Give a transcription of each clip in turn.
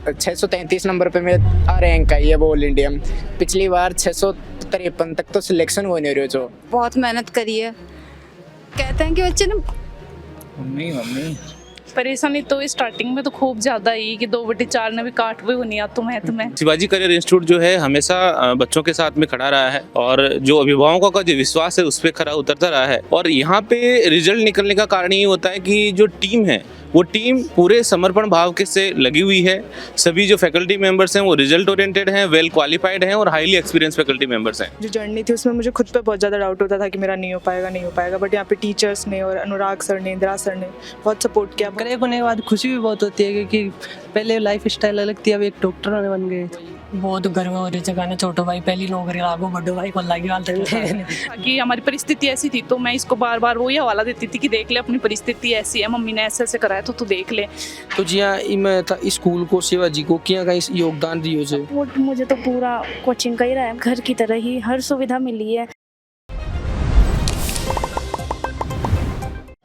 633 number पे मेरा rank आई है वो ऑल इंडिया में। पिछली बार 653 तक तो सिलेक्शन हो नहीं रही जो। बहुत मेहनत करी है। कहते हैं कि बच्चे ने मम्मी परेशानी तो स्टार्टिंग में तो खूब ज़्यादा ही कि 2/4 ने भी काट भी नहीं आता मैथ में। शिवाजी करियर इंस्टीट्यूट जो है हमेशा बच्चों के साथ में खड़ा रहा है और जो अभिभावकों का जो विश्वास है उस पर खरा उतरता रहा है। और यहाँ पे रिजल्ट निकलने का कारण ये होता है कि जो टीम है वो टीम पूरे समर्पण भाव के से लगी हुई है। सभी जो फैकल्टी मेंबर्स हैं वो रिजल्ट ओरिएंटेड हैं, वेल क्वालिफाइड हैं और हाईली एक्सपीरियंस फैकल्टी मेंबर्स हैं। जो जर्नी थी उसमें मुझे खुद पे बहुत ज़्यादा डाउट होता था कि मेरा नहीं हो पाएगा, बट यहाँ पे टीचर्स ने और अनुराग सर ने, इंदिरा सर ने बहुत सपोर्ट किया। क्रैक होने के बाद खुशी भी बहुत होती है क्योंकि पहले लाइफ स्टाइल अलग थी, अब एक डॉक्टर होने बन गए। बहुत गर्व हो रही जगह ने छोटो भाई पहली नौकरी लागू बड़ो भाई को लगी हाल तक कि हमारी परिस्थिति ऐसी थी तो मैं इसको बार बार वही हवाला देती थी कि देख ले अपनी परिस्थिति ऐसी है, मम्मी ने ऐसे ऐसे कराया तो तू देख ले। तो जी हाँ, मैं था स्कूल को शिवाजी को क्या का योगदान दियो से मुझे तो पूरा कोचिंग का ही रहा है, घर की तरह ही हर सुविधा मिली है।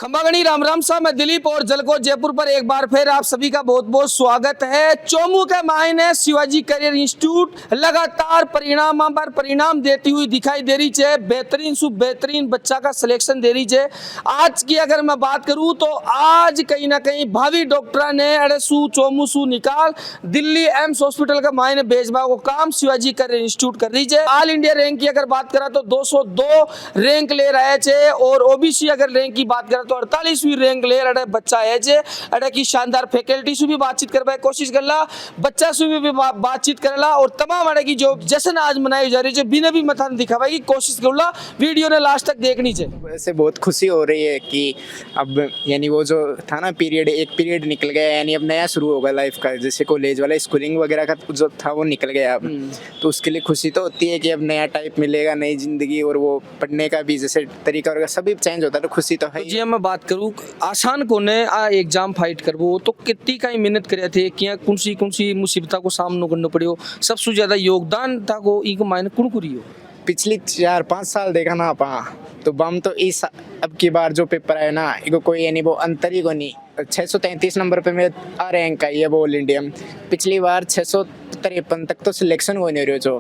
खंबागणी राम राम सा, मैं दिलीप और जलको जयपुर पर एक बार फिर आप सभी का बहुत बहुत स्वागत है। चोमू के मायने शिवाजी करियर इंस्टीट्यूट लगातार परिणाम पर परिणाम देती हुई दिखाई दे रही है। बेहतरीन सु बेहतरीन बच्चा का सिलेक्शन दे रही है। आज की अगर मैं बात करूं तो आज कहीं ना कहीं भावी डॉक्टर ने अरे सु चोमू सु निकाल दिल्ली एम्स हॉस्पिटल का मायने भेजवा को काम शिवाजी करियर इंस्टीट्यूट कर रही है। ऑल इंडिया रैंक की अगर बात करा तो 202 रैंक ले रहे थे और ओबीसी अगर रैंक की बात करा तो 48वीं रैंक ले रहा बच्चा है जे। अरे की शानदार फैकल्टी से भी बातचीत करवा कोशिश करला, बच्चा से भी बातचीत करला और तमाम अरे की जो जश्न आज मनाई जा रही है बिना भी मथा दिखावा की कोशिश करला। वीडियो ने लास्ट तक देखनी चाहिए। वैसे बहुत खुशी हो रही है कि अब यानी वो जो था ना पीरियड, एक पीरियड निकल गया, यानी अब नया शुरू होगा लाइफ का, जैसे कॉलेज वाला स्कूलिंग वगैरह का जो था वो निकल गया अब। तो उसके लिए खुशी तो होती है कि अब नया टाइप मिलेगा, नई जिंदगी, और वो पढ़ने का भी जैसे तरीका वगैरह सभी चेंज होता है, तो खुशी तो है। जी मैं बात करूँ आसान कोने आ एग्जाम फाइट करबो तो कितनी का मेहनत करे थे, क्या कौन सी मुसीबता को सामना करना पड़ियो, सबसे ज्यादा योगदान था को इको मायने कुण करियो। पिछली 4-5 साल देखा ना आपा तो बम तो इस अब की बार जो पेपर आया ना इको कोई यानी वो अंतर ही को नहीं। 633 नंबर पे मेरा रैंक आई है वो ऑल इंडिया में। पिछली बार 653 तक तो सिलेक्शन हो नहीं रही जो।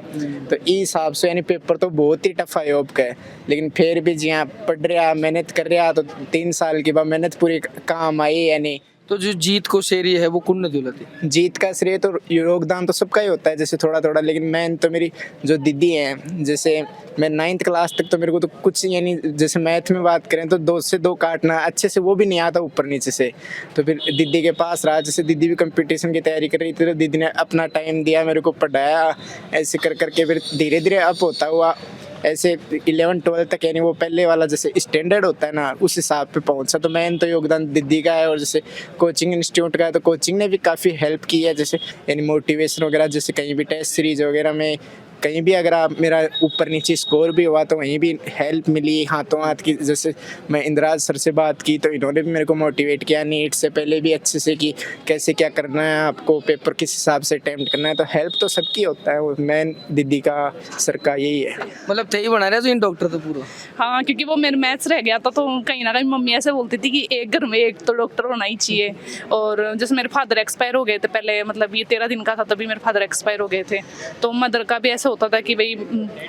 तो इस हिसाब से यानी पेपर तो बहुत ही टफ है अब का, लेकिन फिर भी जी हाँ पढ़ रहा मेहनत कर रहा तो 3 साल के बाद मेहनत पूरी काम आई। यानी तो जो जीत को श्रेय है वो कुण दिलाती? जीत का श्रेय तो योगदान तो सबका ही होता है जैसे थोड़ा थोड़ा, लेकिन मैं तो मेरी जो दीदी हैं, जैसे मैं 9th क्लास तक तो मेरे को तो कुछ यानी जैसे मैथ में बात करें तो 2 से 2 काटना अच्छे से वो भी नहीं आता ऊपर नीचे से। तो फिर दीदी के पास रहा, जैसे दीदी भी कंपटीशन की तैयारी कर रही थी तो दीदी ने अपना टाइम दिया, मेरे को पढ़ाया, ऐसे कर करके फिर धीरे धीरे अप होता हुआ ऐसे 11-12 तक यानी वो पहले वाला जैसे स्टैंडर्ड होता है ना उस हिसाब पे पहुंचा। तो मैंने तो योगदान दीदी का है, और जैसे कोचिंग इंस्टीट्यूट का है तो कोचिंग ने भी काफ़ी हेल्प की है, जैसे यानी मोटिवेशन वगैरह, जैसे कहीं भी टेस्ट सीरीज वगैरह में कहीं भी अगर आप मेरा ऊपर नीचे स्कोर भी हुआ तो वहीं भी हेल्प मिली हाथों हाथ की। जैसे मैं इंदिराज सर से बात की तो इन्होंने भी मेरे को मोटिवेट किया नीट से पहले भी अच्छे से कि कैसे क्या करना है आपको, पेपर किस हिसाब से अटेम्प्ट करना है। तो हेल्प तो सबकी होता है, वो मैं दीदी का सर का यही है। मतलब तय बना रहे इन डॉक्टर तो पूरा। हाँ, क्योंकि वो मेरे मैथ्स रह गया था तो कहीं ना कहीं मम्मी ऐसे बोलती थी कि एक घर में एक तो डॉक्टर होना ही चाहिए। और जैसे मेरे फादर एक्सपायर हो गए थे पहले, मतलब ये 13 दिन का था तभी मेरे फादर एक्सपायर हो गए थे, तो मदर का भी ऐसा होता था कि भाई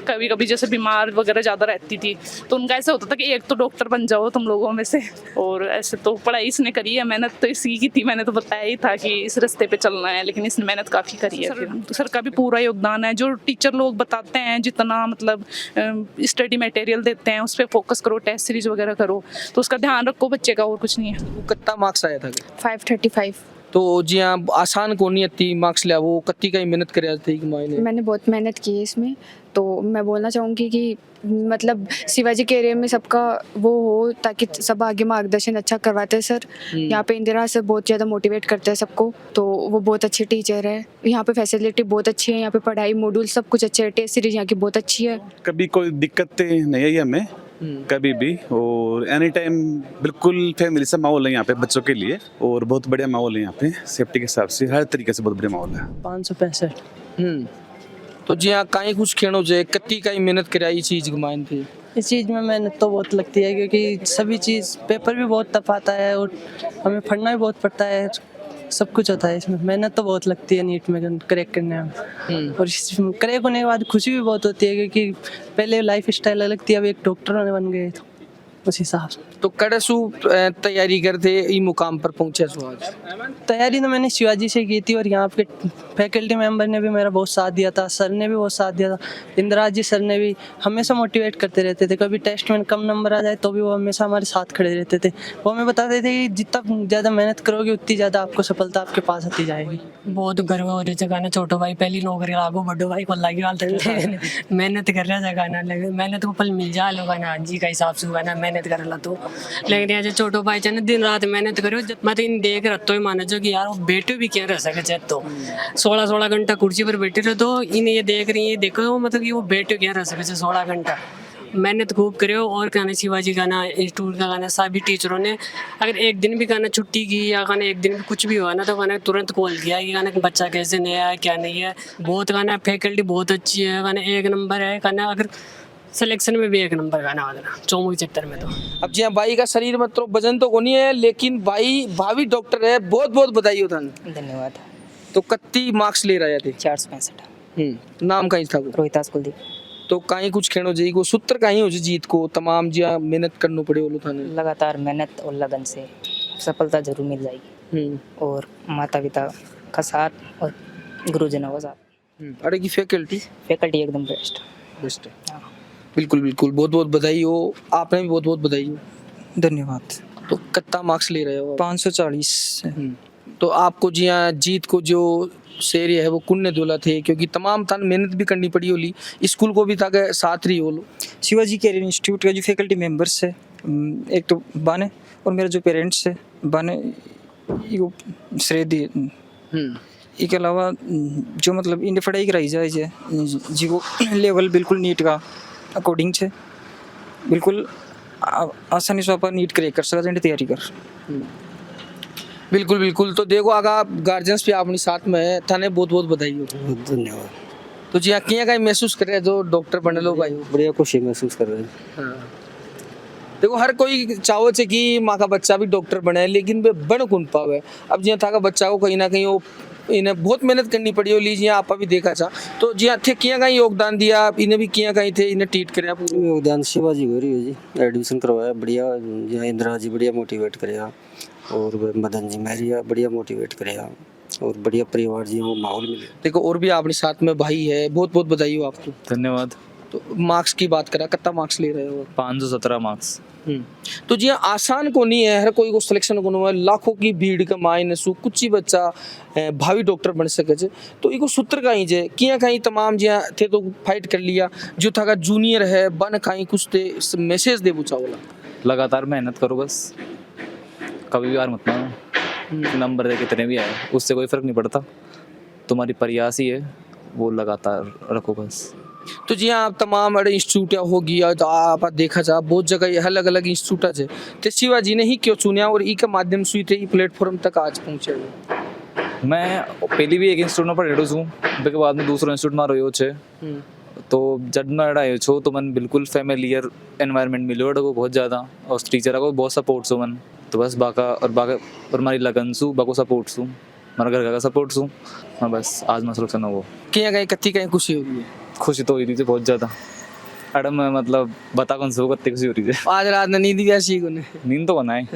कभी कभी जैसे बीमार वगैरह ज़्यादा रहती थी तो उनका ऐसा होता था कि एक तो डॉक्टर बन जाओ तुम लोगों में से। और ऐसे तो पढ़ाई इसने करी है, मेहनत तो इसी की थी, मैंने तो बताया ही था कि इस रास्ते पे चलना है, लेकिन इसने मेहनत काफ़ी करी है। सर का भी पूरा योगदान है, जो टीचर लोग बताते हैं जितना मतलब स्टडी मटेरियल देते हैं उस पर फोकस करो, टेस्ट सीरीज वगैरह करो, तो उसका ध्यान रखो बच्चे का, और कुछ नहीं है। वो कितना मार्क्स आया था? 535। तो जी हाँ आसान को नहीं इतनी मार्क्स लिया, वो कत्ती का ही मेहनत कर थे मायने। मैंने बहुत मेहनत की है इसमें, तो मैं बोलना चाहूँगी कि मतलब शिवाजी के एरिया में सबका वो हो ताकि सब आगे मार्गदर्शन अच्छा करवाते हैं सर। यहाँ पे इंदिरा सर बहुत ज़्यादा मोटिवेट करते हैं सबको, तो वो बहुत अच्छे टीचर है। यहाँ पे फैसिलिटी बहुत अच्छी है, यहाँ पे पढ़ाई मॉड्यूल सब कुछ अच्छे है, टेस्ट सीरीज यहाँ की बहुत अच्छी है। कभी कोई दिक्कत नहीं आई हमें कभी भी, और एनी टाइम बिल्कुल फैमिली सा माहौल है यहाँ पे बच्चों के लिए, और बहुत बढ़िया माहौल है यहाँ पे, सेफ्टी के हिसाब से हर तरीके से बहुत बढ़िया माहौल है। 565। तो जी हाँ कहीं कुछ खेणो जो कत्ती का ही मेहनत कराई इस चीज़ की मायने थी। इस चीज़ में मेहनत तो बहुत लगती है क्योंकि सभी चीज़ पेपर भी बहुत टफ आता है और हमें पढ़ना भी बहुत पड़ता है। सब कुछ होता है इसमें, मेहनत तो बहुत लगती है नीट में क्रैक करने में। और क्रैक होने के बाद खुशी भी बहुत होती है, क्योंकि पहले लाइफ स्टाइल अलग थी, अब एक डॉक्टर होने बन गए तो उस हिसाब से। तो कड़सू तैयारी करते ई मुकाम पर पहुंचे सो आज? तैयारी तो मैंने शिवाजी से की थी, और यहाँ पे फैकल्टी मेंबर ने भी मेरा बहुत साथ दिया था, सर ने भी बहुत साथ दिया था, इंदिराज जी सर ने भी हमेशा मोटिवेट करते रहते थे। कभी टेस्ट में कम नंबर आ जाए तो भी वो हमेशा हमारे साथ खड़े रहते थे। वो हमें बताते थे कि जितना ज़्यादा मेहनत करोगे उतनी ज़्यादा आपको सफलता आपके पास आती जाएगी। बहुत गर्व हो रही है, छोटो भाई पहली नौकरी लागो, बड़ो भाई को लगी वाल मेहनत कर रहा था, मेहनत को फल मिल जाए लोग ना जी का हिसाब से मेहनत कर ला तो। लेकिन ऐसे छोटो भाई चाहे दिन रात मेहनत करो, मैं तो इन देख रहा तो मानो जो कि यार वो बेटे भी क्या रह सके, तो 16 घंटा कुर्सी पर बैठे रहे तो इन्हें ये देख रही है, देखो मतलब कि वो बेटे क्या रह सके 16 घंटा मेहनत खूब करो। और कहना शिवाजी गाना इंस्टीट्यूट का गाना सभी टीचरों ने अगर एक दिन भी गाना छुट्टी की या गाना एक दिन भी कुछ भी हुआ ना तो गाना तुरंत कॉल किया कि गाना बच्चा कैसे नया है क्या नहीं है। बहुत गाना फैकल्टी बहुत अच्छी है, गाना एक नंबर है, गाना अगर सिलेक्शन में भी एक नंबर गाना वाला चौमू चक्कर में। तो अब जी हाँ, भाई का शरीर में तो वजन तो कोनी है, लेकिन भाई भावी डॉक्टर है, बहुत बहुत बधाई होता है। धन्यवाद। तो कत्ती मार्क्स ले रहा थे? 465। नाम कहीं था वो? रोहितास कुलदीप। तो कहीं कुछ कहना चाहिए को सूत्र कहीं हो जीत को तमाम जी मेहनत करनी पड़े बोलो थाने? लगातार मेहनत और लगन से सफलता जरूर मिल जाएगी, और माता पिता का साथ और गुरुजनों का साथ। अरे की फैकल्टी एकदम बेस्ट है। बिल्कुल बिल्कुल, बहुत बहुत बधाई हो, आपने भी बहुत बहुत बधाई हो। धन्यवाद। तो कितना मार्क्स ले रहे हो? 540। तो आपको जी हाँ जीत को जो शेर है वो कुन्ने दोला थे, क्योंकि तमाम था मेहनत भी करनी पड़ी होली, स्कूल को भी था के साथ रही हो लो। शिवाजी कैरियर इंस्टीट्यूट का जो फैकल्टी मेंबर्स है, एक तो बाने और मेरे जो पेरेंट्स है बाने यो श्रेय दिए। इसके अलावा जो मतलब इन्हें पढ़ाई कराई जाए जी वो लेवल बिल्कुल नीट का अकॉर्डिंग है, बिल्कुल आसानी से आप नीट क्रैक कर सकते हैं तैयारी कर। बिल्कुल बिल्कुल। तो देखो आगा गार्जियंस भी अपनी साथ में है, थाने बहुत बहुत बधाई हो। धन्यवाद। तो जी हाँ किया कहीं महसूस कर रहे हैं जो डॉक्टर बने लो भाई? बढ़िया खुशी महसूस कर रहे हैं। हाँ। देखो हर कोई चाहो चे कि माँ का बच्चा भी डॉक्टर बने, लेकिन वे बन कौन पावे। अब जी था का बच्चा को कहीं ना कहीं वो इन्हें बहुत मेहनत करनी पड़ी हो, लीजिए आप भी देखा था। तो जी थे किया कहीं योगदान दिया, इन्हें भी किया कहीं थे, इन्हें ट्रीट करे योगदान शिवाजी हो रही है जी, एडमिशन करवाया बढ़िया, यहाँ इंदिरा जी बढ़िया मोटिवेट कराया, और मदन जी मेरिया बढ़िया मोटिवेट कराया, और बढ़िया परिवार जी वो माहौल मिले। देखो और भी अपने साथ में भाई है, बहुत बहुत बधाई हो आपको। धन्यवाद। तो मार्क्स की बात करा, कितना मार्क्स ले रहे हो? 517 मार्क्स। तो जी आसान को नहीं है, हर कोई को सिलेक्शन को नहीं है, लाखों की भीड़ के मायने सु कुछ ही बच्चा भावी डॉक्टर बन सके छे। तो इको सूत्र कहीं जे किया कहीं तमाम जी थे तो फाइट कर लिया, जो था का जूनियर है बन कहीं कुछ थे मैसेज दे पूछा बोला? लगातार मेहनत करो बस, कभी भी हार मत मानो, नंबर दे कितने भी आए उससे कोई फर्क नहीं पड़ता, तुम्हारी प्रयास ही है वो लगातार रखो बस। तो जी हाँ तमाम अड़े इंस्टीट्यूट होगी, तो आप देखा जा बहुत जगह अलग अलग इंस्टीट्यूट है, तो शिवाजी ने ही क्यों चुनिया और ई के माध्यम से थे प्लेटफॉर्म तक आज पहुँचे? मैं पहले भी एक इंस्टीट्यूट में पढ़े हूँ, उसके बाद में दूसरा इंस्टीट्यूट में रहो छे। तो जब मैं आयो छो तो मन बिल्कुल फैमिलियर एनवायरनमेंट मिलो को बहुत ज़्यादा, और टीचर को बहुत सपोर्ट सो मन। तो बस बाका और हमारी लगन सू बाको सपोर्ट सू, हमारा घर का सपोर्ट सू, मैं बस आज मैं सिलेक्शन हो कहीं कहीं कत्ती कहीं खुशी हो रही है? खुशी तो हुई थी बहुत ज़्यादा, अड़म में मतलब बता कौन से कत्ती खुशी हो रही है। आज रात नींद भी ऐसी को नींद तो बनाए।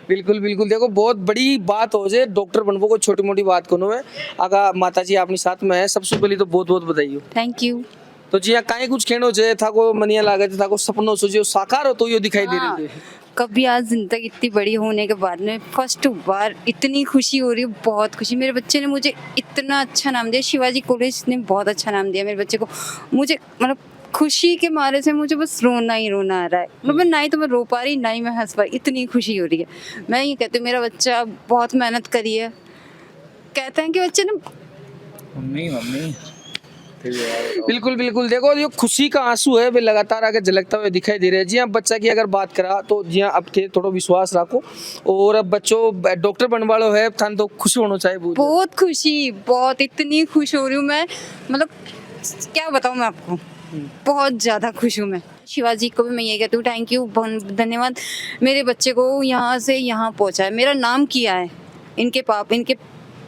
बिल्कुल बिल्कुल। देखो बहुत बड़ी बात हो जाए, डॉक्टर बनबो को छोटी मोटी बात को है। अगर माता जी अपनी साथ में है, सबसे पहले तो बहुत बहुत बधाई हो। Thank you. तो जी कहीं कुछ कहना चाहिए था को मनिया लागे था को सपनों सोचे साकार हो तो ये दिखाई दे रही है। कभी आज जिंदगी इतनी बड़ी होने के बाद में फर्स्ट बार इतनी खुशी हो रही है, बहुत खुशी। मेरे बच्चे ने मुझे इतना अच्छा नाम दिया, शिवाजी कॉलेज ने बहुत अच्छा नाम दिया मेरे बच्चे को। मुझे मतलब खुशी के मारे से मुझे बस रोना ही रोना आ रहा है, मतलब ना ही तो मैं रो पा रही ना ही मैं हंस पा रही, इतनी खुशी हो रही है। मैं ये कहती हूँ मेरा बच्चा बहुत मेहनत करी है, कहते हैं कि बच्चे ने मम्मी बिल्कुल बिल्कुल। देखो जो खुशी का आंसू है वे लगातार आगे झलकता हुआ दिखाई दे रहे हैं। जी हाँ बच्चा की अगर बात करा तो जी हाँ अब थे थोड़ा विश्वास रखो, और अब बच्चों डॉक्टर बनने वालों है थान तो खुशी होना चाहिए। बहुत खुशी, बहुत इतनी खुश हो रही हूँ मैं, मतलब क्या बताऊँ मैं आपको, बहुत ज़्यादा खुश हूँ मैं। शिवाजी को भी मैं ये कहती हूँ थैंक यू, धन्यवाद। मेरे बच्चे को यहाँ से यहाँ पहुँचा है, मेरा नाम किया है, इनके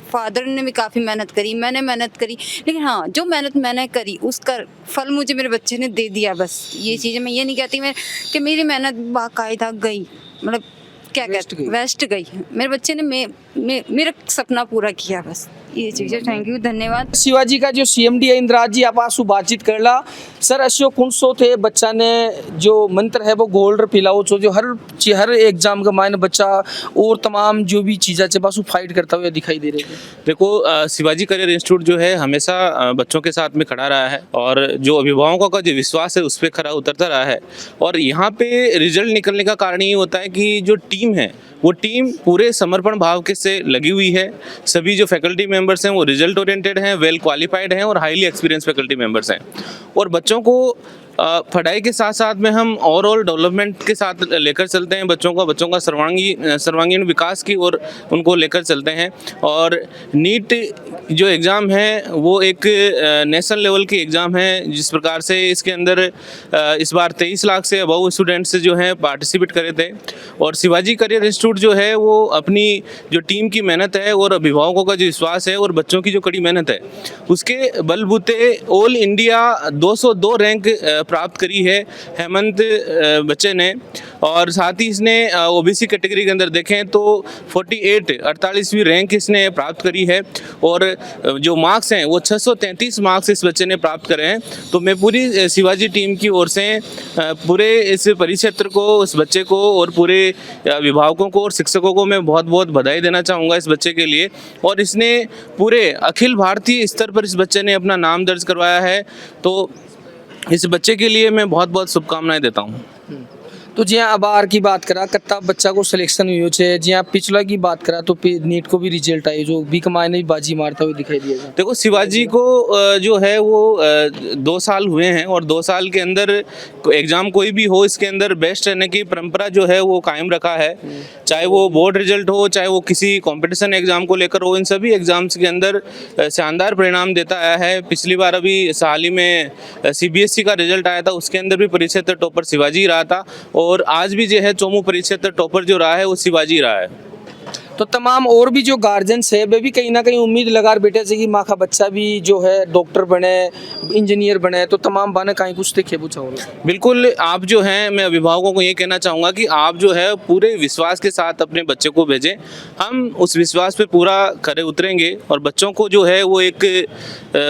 फादर ने भी काफ़ी मेहनत करी, मैंने मेहनत करी, लेकिन हाँ जो मेहनत मैंने करी उसका फल मुझे मेरे बच्चे ने दे दिया। बस ये चीज़ें मैं ये नहीं कहती मैं कि मेरी मेहनत बाकायदा गई, मतलब क्या कहते वेस्ट गई। मेरे बच्चे ने मेरा सपना पूरा किया, बस ये चीज़ है। थैंक यू, धन्यवाद। शिवाजी का जो CMD है इंद्राज जी, आप आसू बातचीत करला सर अशो कुणसो थे बच्चा ने जो मंत्र है वो गोल्ड पिलाओ छो, जो हर एग्जाम का मायने बच्चा और तमाम जो भी चीज़ें चे बस वो फाइट करता हुआ दिखाई दे रहे थे। देखो शिवाजी करियर इंस्टीट्यूट जो है हमेशा बच्चों के साथ में खड़ा रहा है और जो अभिभावकों का जो विश्वास है उस पर खरा उतरता रहा है। और यहाँ पे रिजल्ट निकलने का कारण ये होता है कि जो टीम है वो टीम पूरे समर्पण भाव के से लगी हुई है। सभी जो फैकल्टी मेंबर्स हैं वो रिजल्ट ओरिएंटेड हैं, वेल क्वालिफाइड हैं और हाईली एक्सपीरियंस फैकल्टी मेंबर्स हैं। और बच्चों को पढ़ाई के साथ साथ में हम ओवरऑल डेवलपमेंट के साथ लेकर चलते हैं बच्चों का सर्वांगीण विकास की ओर उनको लेकर चलते हैं। और नीट जो एग्ज़ाम है वो एक नेशनल लेवल की एग्ज़ाम है, जिस प्रकार से इसके अंदर इस बार 23 लाख से अबव स्टूडेंट्स जो हैं पार्टिसिपेट करे थे। और शिवाजी करियर इंस्टीट्यूट जो है वो अपनी जो टीम की मेहनत है और अभिभावकों का जो विश्वास है और बच्चों की जो कड़ी मेहनत है उसके बलबूते ऑल इंडिया 202 रैंक प्राप्त करी है हेमंत बच्चे ने। और साथ ही इसने OBC कैटेगरी के अंदर देखें तो 48वीं रैंक इसने प्राप्त करी है। और जो मार्क्स हैं वो 633 मार्क्स इस बच्चे ने प्राप्त करे हैं। तो मैं पूरी शिवाजी टीम की ओर से पूरे इस परिक्षेत्र को, उस बच्चे को और पूरे अभिभावकों को और शिक्षकों को मैं बहुत बहुत बधाई देना चाहूँगा इस बच्चे के लिए। और इसने पूरे अखिल भारतीय स्तर पर इस बच्चे ने अपना नाम दर्ज करवाया है। तो इस बच्चे के लिए मैं बहुत बहुत शुभकामनाएं देता हूँ। तो जी हाँ, अब आर की बात करा कत्ता बच्चा को सिलेक्शन हुई है, जी हाँ पिछला की बात करा तो नीट को भी रिजल्ट आई जो भी कमाए ने भी बाजी मारता हुआ दिखाई दिया। देखो शिवाजी को जो है वो 2 साल हुए हैं और 2 साल के अंदर एग्ज़ाम कोई भी हो इसके अंदर बेस्ट रहने की परंपरा जो है वो कायम रखा है। चाहे वो बोर्ड रिजल्ट हो, चाहे वो किसी कंपटीशन एग्ज़ाम को लेकर हो, इन सभी एग्ज़ाम्स के अंदर शानदार परिणाम देता आया है। पिछली बार अभी हाल ही में CBSE का रिजल्ट आया था, उसके अंदर भी परिक्षेत्र टॉपर शिवाजी रहा था। और आज भी जो है चोमू परिक्षेत्र टॉपर जो रहा है वो शिवाजी रहा है। तो तमाम और भी जो गार्जियंस है वे भी कहीं ना कहीं उम्मीद लगा बैठे थे कि माँ का बच्चा भी जो है डॉक्टर बने, इंजीनियर बने, तो तमाम बाने कहीं कुछ देखे पूछा होगा। बिल्कुल, आप जो हैं मैं अभिभावकों को ये कहना चाहूँगा कि आप जो है पूरे विश्वास के साथ अपने बच्चे को भेजें। हम उस विश्वास पे पूरा खरे उतरेंगे और बच्चों को जो है वो एक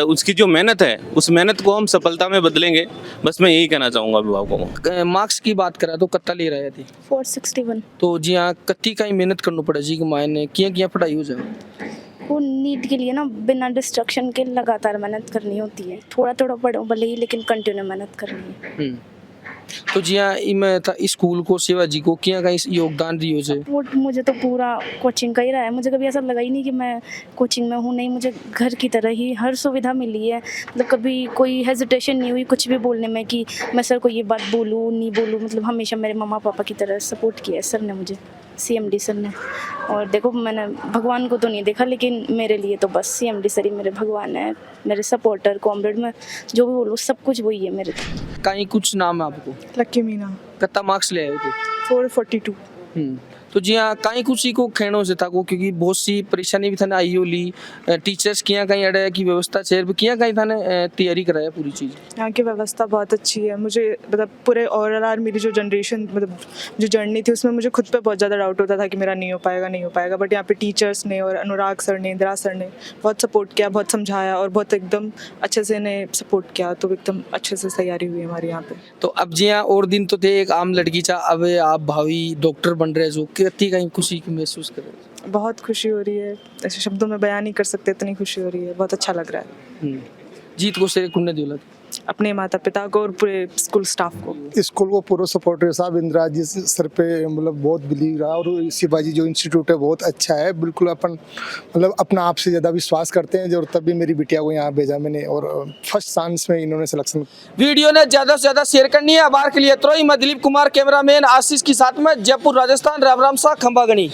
उसकी जो मेहनत है उस मेहनत को हम सफलता में बदलेंगे। बस मैं यही कहना चाहूँगा अभिभावकों को। मार्क्स की बात करा तो कत्ता ले रहे थे 461। तो जी हाँ, कत्ती का ही मेहनत करना पड़ा जी मायने किया पढ़ाई हो जाए। वो नीट के लिए ना बिना डिस्ट्रक्शन के लगातार मेहनत करनी होती है। थोड़ा थोड़ा पढ़ो भले ही, लेकिन कंटिन्यू मेहनत करनी है। तो जी हाँ, मैं था स्कूल को शिवाजी को क्या का योगदान दियो से वो मुझे तो पूरा कोचिंग का ही रहा है। मुझे कभी ऐसा लगा ही नहीं कि मैं कोचिंग में हूँ, नहीं मुझे घर की तरह ही हर सुविधा मिली है। मतलब कभी कोई हेजिटेशन नहीं हुई कुछ भी बोलने में कि मैं सर को ये बात बोलूँ नहीं बोलूँ। मतलब हमेशा मेरे मम्मा पापा की तरह सपोर्ट किया है सर ने मुझे, CMD सर ने। और देखो मैंने भगवान को तो नहीं देखा, लेकिन मेरे लिए तो बस CMD सर ही मेरे भगवान है, मेरे सपोर्टर। कॉमरेड में जो भी बोलूँ सब कुछ वही है मेरे। कहीं कुछ नाम है आपको? लक्की मीना। कितना मार्क्स ले आए थे? 442। तो जी हाँ, कहीं कुछ ही को खेणों से था को क्योंकि बहुत सी परेशानी भी थाने आई होली, टीचर्स किया कहीं अड़े की व्यवस्था चेयर पे किया कहीं थाने तैयारी कराया पूरी चीज़। यहाँ की व्यवस्था बहुत अच्छी है। मुझे मतलब पूरे ओवरऑल मेरी जो जनरेशन मतलब जो जर्नी थी उसमें मुझे खुद पे बहुत ज़्यादा डाउट होता था कि मेरा नहीं हो पाएगा। बट यहाँ पे टीचर्स ने और अनुराग सर ने, इंदिरा सर ने बहुत सपोर्ट किया, बहुत समझाया और बहुत एकदम अच्छे से इन्हें सपोर्ट किया। तो एकदम अच्छे से तैयारी हुई हमारे यहाँ पे। तो अब जी हाँ, और दिन तो थे एक आम लड़की चाह अब आप भावी डॉक्टर बन रहे जो कितनी कहीं खुशी की महसूस कर रहे हैं? बहुत खुशी हो रही है, ऐसे शब्दों में बयान नहीं कर सकते, इतनी खुशी हो रही है। बहुत अच्छा लग रहा है। जीत को सिर कुन्ने दिला अपने माता पिता को और पूरे स्कूल स्टाफ को। स्कूल को पूरा सपोर्ट है साहब। इंदिरा जी सर पे मतलब बहुत बिलीव रहा और शिवाजी जो इंस्टीट्यूट है बहुत अच्छा है। बिल्कुल अपन मतलब अपना आप से ज़्यादा विश्वास करते हैं और तभी मेरी बिटिया को यहाँ भेजा मैंने और फर्स्ट चांस में इन्होंने सिलेक्शन। वीडियो ने ज़्यादा से ज़्यादा शेयर करनी है। आभार के लिए मैं दिलीप कुमार, कैमरामैन आशीष के साथ में जयपुर राजस्थान। राम राम सा खंबागणी।